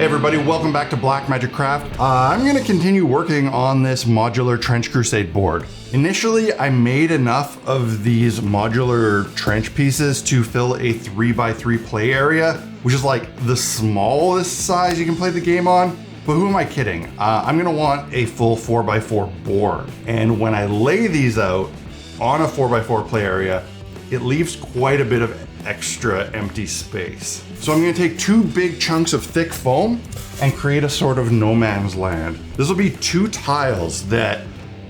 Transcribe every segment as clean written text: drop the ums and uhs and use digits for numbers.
Hey everybody, welcome back to Black Magic Craft. I'm going to continue working on this modular Trench Crusade board. Initially, I made enough of these modular trench pieces to fill a 3x3 play area, which is like the smallest size you can play the game on. But who am I kidding? I'm going to want a full 4x4 board. And when I lay these out on a 4x4 play area, it leaves quite a bit of extra empty space. So I'm going to take two big chunks of thick foam and create a sort of no man's land. This will be two tiles that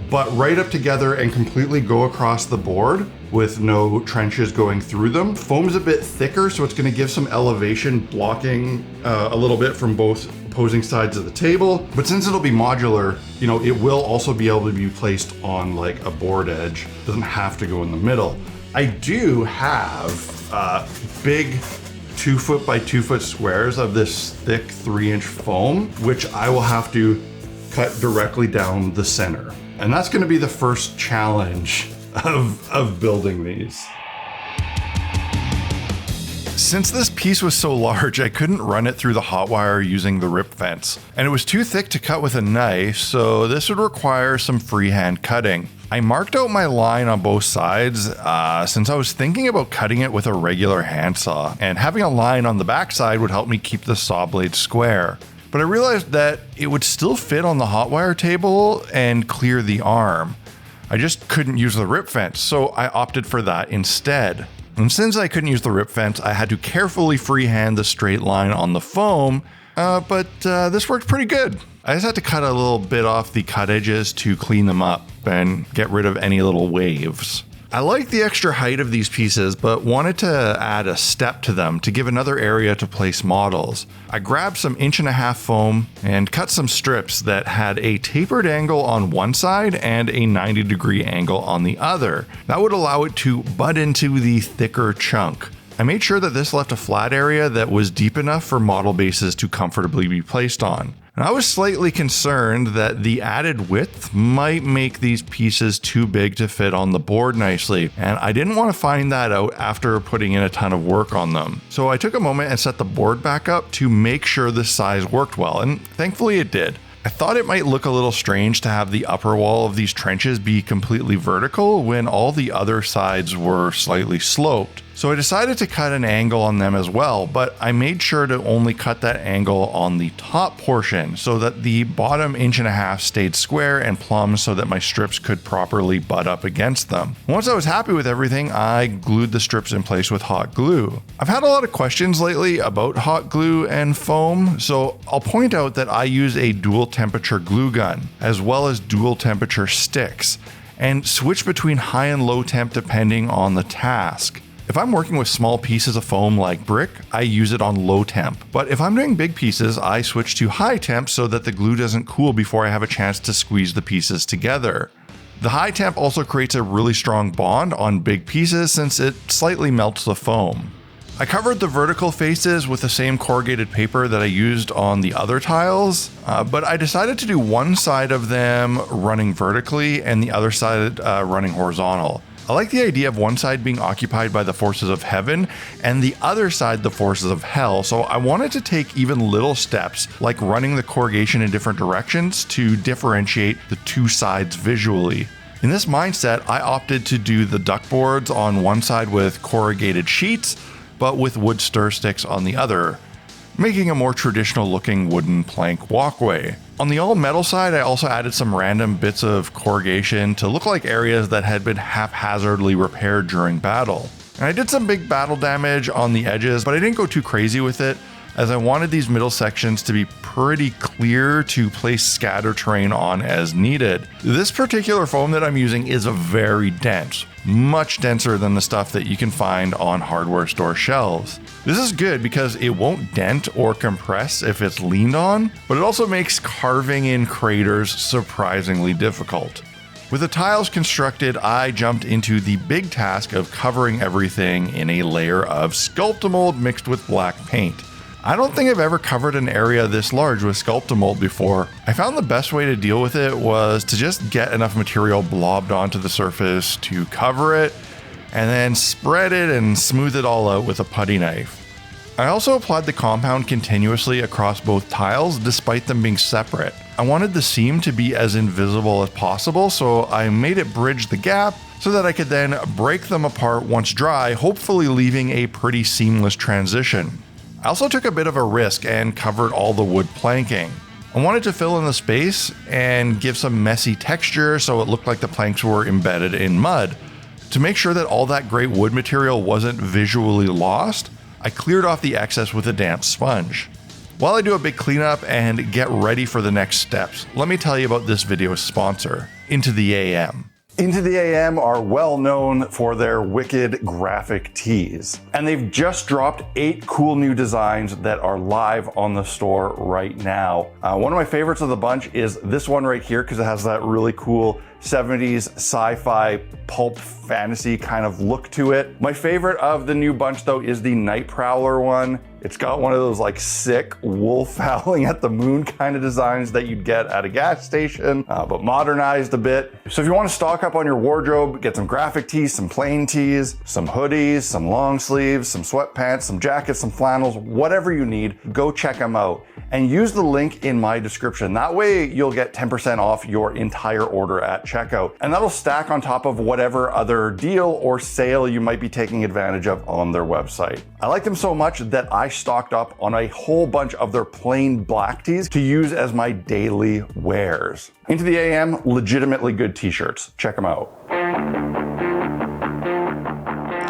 butt right up together and completely go across the board with no trenches going through them. Foam's a bit thicker, so it's going to give some elevation, blocking a little bit from both opposing sides of the table. But since it'll be modular, it will also be able to be placed on like a board edge. It doesn't have to go in the middle. I do have big 2 foot by 2 foot squares of this thick 3-inch foam, which I will have to cut directly down the center. And that's going to be the first challenge of building these. Since this piece was so large, I couldn't run it through the hot wire using the rip fence, and it was too thick to cut with a knife, so this would require some freehand cutting. I marked out my line on both sides since I was thinking about cutting it with a regular handsaw, and having a line on the back side would help me keep the saw blade square. But I realized that it would still fit on the hot wire table and clear the arm. I just couldn't use the rip fence, so I opted for that instead. And since I couldn't use the rip fence, I had to carefully freehand the straight line on the foam, but this worked pretty good. I just had to cut a little bit off the cut edges to clean them up and get rid of any little waves. I like the extra height of these pieces, but wanted to add a step to them to give another area to place models. I grabbed some 1.5-inch foam and cut some strips that had a tapered angle on one side and a 90-degree angle on the other. That would allow it to butt into the thicker chunk. I made sure that this left a flat area that was deep enough for model bases to comfortably be placed on. And I was slightly concerned that the added width might make these pieces too big to fit on the board nicely, and I didn't want to find that out after putting in a ton of work on them. So I took a moment and set the board back up to make sure the size worked well, and thankfully it did. I thought it might look a little strange to have the upper wall of these trenches be completely vertical when all the other sides were slightly sloped. So I decided to cut an angle on them as well, but I made sure to only cut that angle on the top portion so that the bottom 1.5 inches stayed square and plumb so that my strips could properly butt up against them. Once I was happy with everything, I glued the strips in place with hot glue. I've had a lot of questions lately about hot glue and foam, so I'll point out that I use a dual temperature glue gun as well as dual temperature sticks, and switch between high and low temp depending on the task. If I'm working with small pieces of foam like brick, I use it on low temp. But if I'm doing big pieces, I switch to high temp so that the glue doesn't cool before I have a chance to squeeze the pieces together. The high temp also creates a really strong bond on big pieces since it slightly melts the foam. I covered the vertical faces with the same corrugated paper that I used on the other tiles, but I decided to do one side of them running vertically and the other side running horizontal. I like the idea of one side being occupied by the forces of heaven and the other side the forces of hell, so I wanted to take even little steps like running the corrugation in different directions to differentiate the two sides visually. In this mindset, I opted to do the duck boards on one side with corrugated sheets, but with wood stir sticks on the other, making a more traditional looking wooden plank walkway. On the all metal side, I also added some random bits of corrugation to look like areas that had been haphazardly repaired during battle. And I did some big battle damage on the edges, but I didn't go too crazy with it, as I wanted these middle sections to be pretty clear to place scatter terrain on as needed. This particular foam that I'm using is very dense, much denser than the stuff that you can find on hardware store shelves. This is good because it won't dent or compress if it's leaned on, but it also makes carving in craters surprisingly difficult. With the tiles constructed, I jumped into the big task of covering everything in a layer of sculpt-a-mold mixed with black paint. I don't think I've ever covered an area this large with sculpt-a-mold before. I found the best way to deal with it was to just get enough material blobbed onto the surface to cover it, and then spread it and smooth it all out with a putty knife. I also applied the compound continuously across both tiles despite them being separate. I wanted the seam to be as invisible as possible, so I made it bridge the gap so that I could then break them apart once dry, hopefully leaving a pretty seamless transition. I also took a bit of a risk and covered all the wood planking. I wanted to fill in the space and give some messy texture so it looked like the planks were embedded in mud. To make sure that all that great wood material wasn't visually lost, I cleared off the excess with a damp sponge. While I do a big cleanup and get ready for the next steps, let me tell you about this video's sponsor, Into the AM. Into the AM are well known for their wicked graphic tees, and they've just dropped 8 cool new designs that are live on the store right now. One of my favorites of the bunch is this one right here because it has that really cool 70s sci-fi pulp fantasy kind of look to it. My favorite of the new bunch though is the Night Prowler one. It's got one of those like sick wolf howling at the moon kind of designs that you'd get at a gas station, but modernized a bit. So if you want to stock up on your wardrobe, get some graphic tees, some plain tees, some hoodies, some long sleeves, some sweatpants, some jackets, some flannels, whatever you need, go check them out. And use the link in my description. That way you'll get 10% off your entire order at checkout. And that'll stack on top of whatever other deal or sale you might be taking advantage of on their website. I like them so much that I stocked up on a whole bunch of their plain black tees to use as my daily wears. Into the AM, legitimately good t-shirts. Check them out.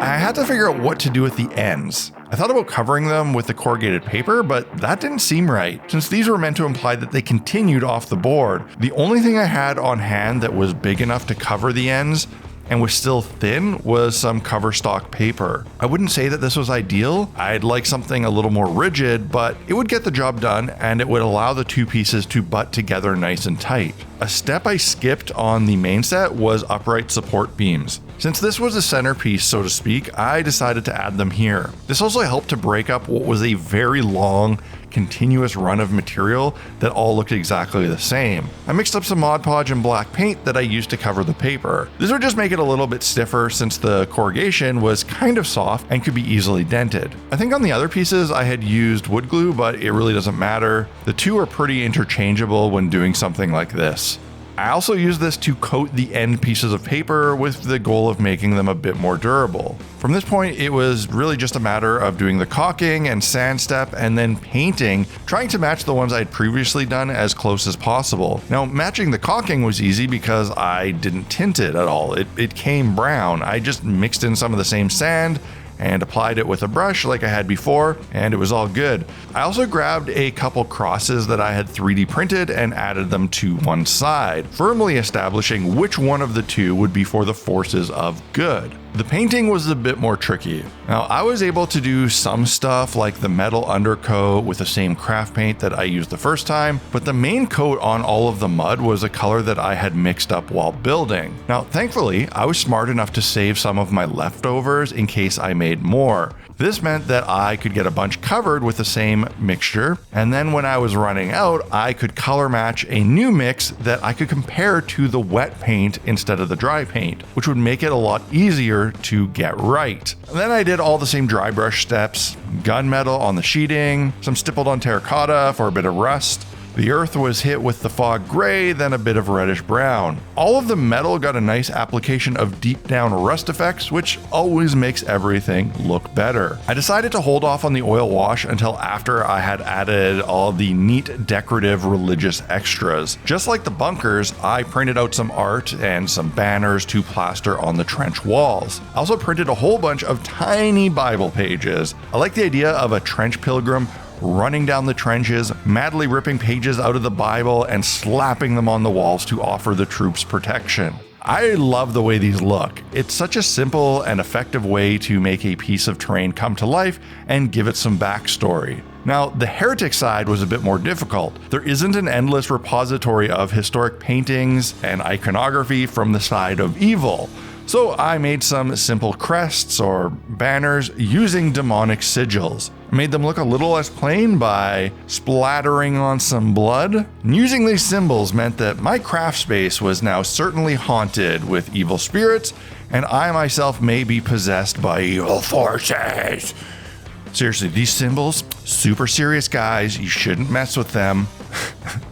I had to figure out what to do with the ends. I thought about covering them with the corrugated paper, but that didn't seem right, since these were meant to imply that they continued off the board. The only thing I had on hand that was big enough to cover the ends and was still thin was some cover stock paper. I wouldn't say that this was ideal. I'd like something a little more rigid, but it would get the job done and it would allow the two pieces to butt together nice and tight. A step I skipped on the main set was upright support beams. Since this was a centerpiece, so to speak, I decided to add them here. This also helped to break up what was a very long, continuous run of material that all looked exactly the same. I mixed up some Mod Podge and black paint that I used to cover the paper. This would just make it a little bit stiffer since the corrugation was kind of soft and could be easily dented. I think on the other pieces I had used wood glue, but it really doesn't matter. The two are pretty interchangeable when doing something like this. I also used this to coat the end pieces of paper with the goal of making them a bit more durable. From this point, it was really just a matter of doing the caulking and sand step and then painting, trying to match the ones I'd previously done as close as possible. Now, matching the caulking was easy because I didn't tint it at all. It came brown. I just mixed in some of the same sand and applied it with a brush like I had before, and it was all good. I also grabbed a couple crosses that I had 3D printed and added them to one side, firmly establishing which one of the two would be for the forces of good. The painting was a bit more tricky. Now, I was able to do some stuff like the metal undercoat with the same craft paint that I used the first time, but the main coat on all of the mud was a color that I had mixed up while building. Now, thankfully, I was smart enough to save some of my leftovers in case I made more. This meant that I could get a bunch covered with the same mixture, and then when I was running out, I could color match a new mix that I could compare to the wet paint instead of the dry paint, which would make it a lot easier to get right. And then I did all the same dry brush steps, gunmetal on the sheeting, some stippled on terracotta for a bit of rust. The earth was hit with the fog gray, then a bit of reddish brown. All of the metal got a nice application of deep down rust effects, which always makes everything look better. I decided to hold off on the oil wash until after I had added all the neat decorative religious extras. Just like the bunkers, I printed out some art and some banners to plaster on the trench walls. I also printed a whole bunch of tiny Bible pages. I like the idea of a trench pilgrim running down the trenches, madly ripping pages out of the Bible and slapping them on the walls to offer the troops protection. I love the way these look. It's such a simple and effective way to make a piece of terrain come to life and give it some backstory. Now, the heretic side was a bit more difficult. There isn't an endless repository of historic paintings and iconography from the side of evil. So I made some simple crests or banners using demonic sigils. I made them look a little less plain by splattering on some blood. And using these symbols meant that my craft space was now certainly haunted with evil spirits, and I myself may be possessed by evil forces. Seriously, these symbols, super serious guys. You shouldn't mess with them.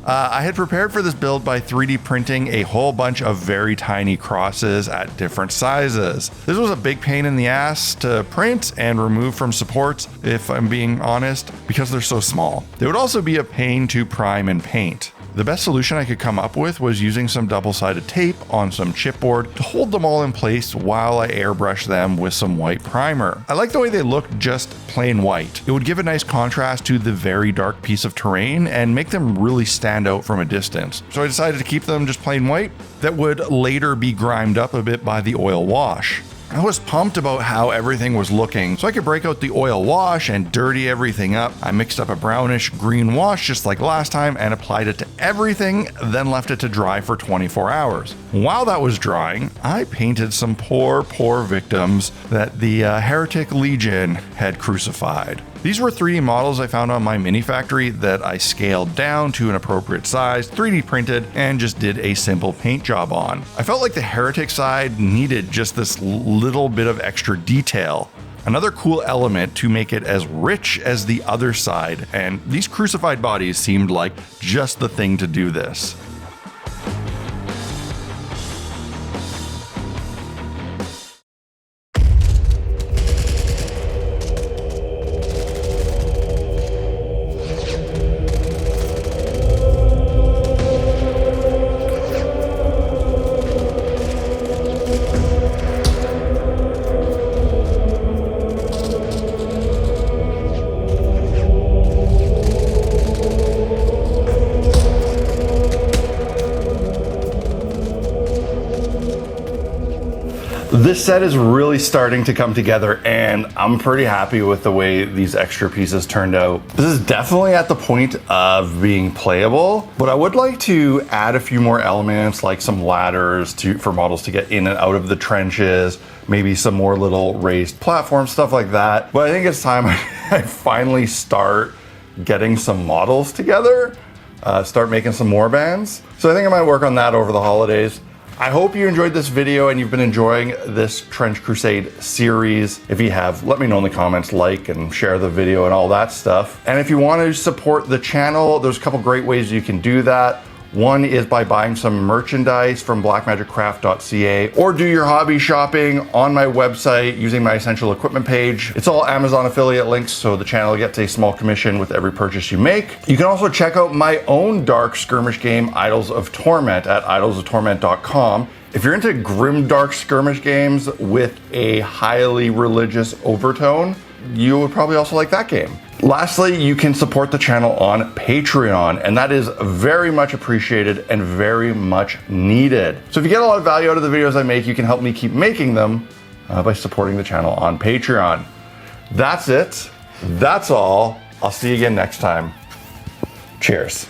I had prepared for this build by 3D printing a whole bunch of very tiny crosses at different sizes. This was a big pain in the ass to print and remove from supports, if I'm being honest, because they're so small. They would also be a pain to prime and paint. The best solution I could come up with was using some double-sided tape on some chipboard to hold them all in place while I airbrush them with some white primer. I like the way they look just plain white. It would give a nice contrast to the very dark piece of terrain and make them really stand out from a distance. So I decided to keep them just plain white. That would later be grimed up a bit by the oil wash. I was pumped about how everything was looking, so I could break out the oil wash and dirty everything up. I mixed up a brownish green wash just like last time and applied it to everything, then left it to dry for 24 hours. While that was drying, I painted some poor victims that the heretic legion had crucified. These were 3D models I found on my mini factory that I scaled down to an appropriate size, 3D printed, and just did a simple paint job on. I felt like the heretic side needed just this little bit of extra detail. Another cool element to make it as rich as the other side, and these crucified bodies seemed like just the thing to do this. This set is really starting to come together and I'm pretty happy with the way these extra pieces turned out. This is definitely at the point of being playable, but I would like to add a few more elements like some ladders for models to get in and out of the trenches, maybe some more little raised platforms, stuff like that. But I think it's time I finally start getting some models together, start making some more bands. So I think I might work on that over the holidays. I hope you enjoyed this video and you've been enjoying this Trench Crusade series. If you have, let me know in the comments, like and share the video and all that stuff. And if you want to support the channel, there's a couple great ways you can do that. One is by buying some merchandise from blackmagicraft.ca or do your hobby shopping on my website using my essential equipment page. It's all Amazon affiliate links, so the channel gets a small commission with every purchase you make. You can also check out my own dark skirmish game, Idols of Torment, at idolsoftorment.com. If you're into grim dark skirmish games with a highly religious overtone, you would probably also like that game. Lastly, you can support the channel on Patreon, and that is very much appreciated and very much needed. So if you get a lot of value out of the videos I make, you can help me keep making them by supporting the channel on Patreon. That's it. That's all. I'll see you again next time. Cheers.